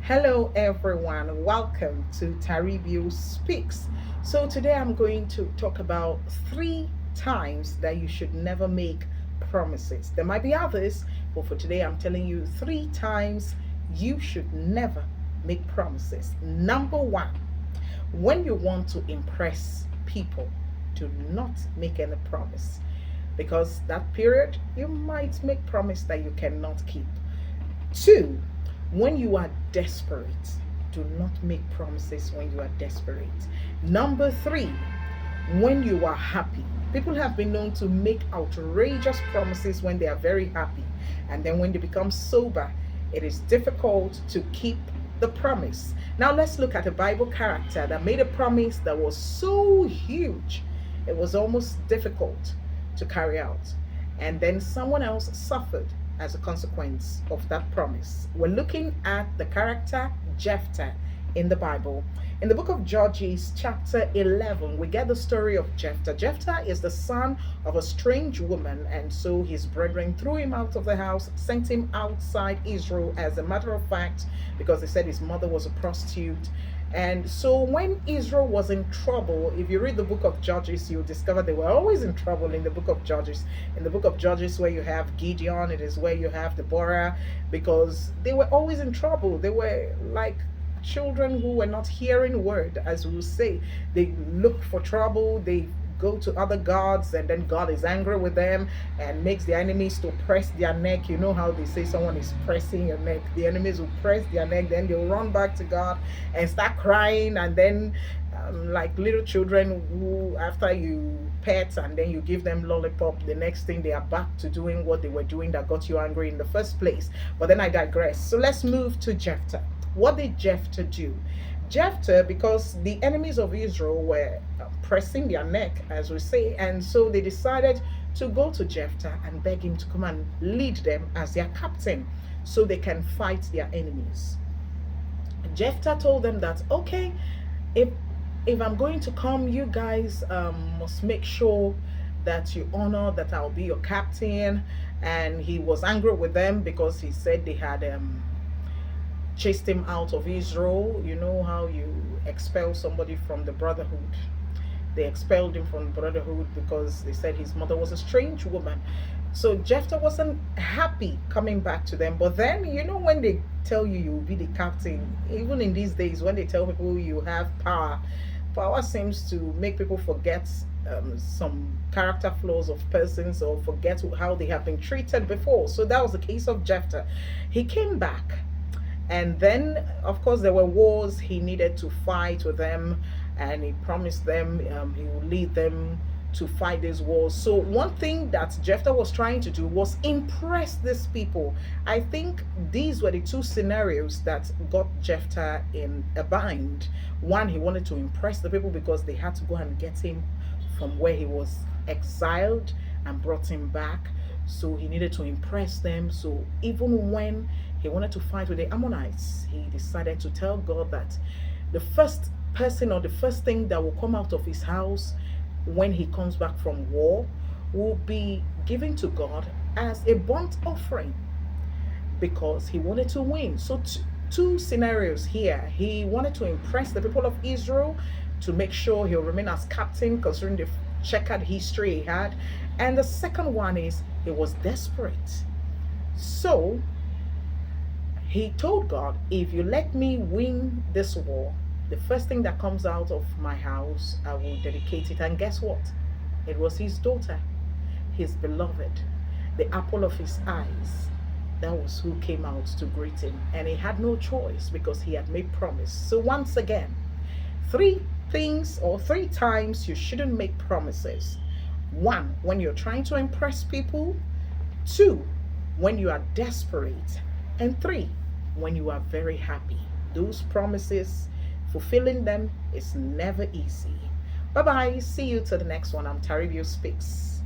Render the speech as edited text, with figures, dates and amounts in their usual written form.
Hello, everyone. Welcome to Taribiospeaks. So, today I'm going to talk about three times that you should never make promises. There might be others, but for today, I'm telling you three times you should never make promises. Number one, when you want to impress people, do not make any promise because that period you might make promise that you cannot keep. Two, when you are desperate, do not make promises when you are desperate. Number three, when you are happy. People have been known to make outrageous promises when they are very happy. And then when they become sober, it is difficult to keep the promise. Now let's look at a Bible character that made a promise that was so huge, it was almost difficult to carry out. And then someone else suffered as a consequence of that promise. We're looking at the character Jephthah in the Bible. In the book of Judges, chapter 11, we get the story of Jephthah. Jephthah is the son of a strange woman, and so his brethren threw him out of the house, sent him outside Israel, as a matter of fact, because they said his mother was a prostitute. And so when Israel was in trouble, if you read the book of Judges, you'll discover they were always in trouble in the book of Judges. In the book of Judges, where you have Gideon, it is where you have Deborah, because they were always in trouble. They were like children who were not hearing word, as we will say. They look for trouble, they go to other gods, and then God is angry with them and makes the enemies to press their neck. You know how they say someone is pressing your neck? The enemies will press their neck, then they'll run back to God and start crying, and then like little children who, after you pet and then you give them lollipop, the next thing they are back to doing what they were doing that got you angry in the first place. But then I digress. So let's move to Jephthah. What did Jephthah do? Jephthah, because the enemies of Israel were pressing their neck, as we say, and so they decided to go to Jephthah and beg him to come and lead them as their captain so they can fight their enemies. Jephthah told them that, okay, if I'm going to come, you guys must make sure that you honor that I'll be your captain. And he was angry with them because he said they had chased him out of Israel. You know how you expel somebody from the brotherhood. They expelled him from the brotherhood because they said his mother was a strange woman. So Jephthah wasn't happy coming back to them. But then, you know, when they tell you you'll be the captain, even in these days, when they tell people you have power, power seems to make people forget some character flaws of persons or forget how they have been treated before. So that was the case of Jephthah. He came back, and then, of course, there were wars he needed to fight with them, and he promised them he would lead them to fight these wars. So, one thing that Jephthah was trying to do was impress these people. I think these were the two scenarios that got Jephthah in a bind. One, he wanted to impress the people because they had to go and get him from where he was exiled and brought him back. So he needed to impress them. So even when he wanted to fight with the Ammonites, he decided to tell God that the first person or the first thing that will come out of his house when he comes back from war will be given to God as a burnt offering, because he wanted to win. So two scenarios here. He wanted to impress the people of Israel to make sure he'll remain as captain considering the checkered history he had. And the second one is he was desperate. So he told God, if you let me win this war, the first thing that comes out of my house, I will dedicate it. And guess what? It was his daughter, his beloved, the apple of his eyes. That was who came out to greet him. And he had no choice because he had made promise. So once again, three things or three times you shouldn't make promises. One, when you're trying to impress people. Two, when you are desperate. And three, when you are very happy. Those promises, fulfilling them is never easy. Bye bye. See you to the next one. I'm Taribiospeaks.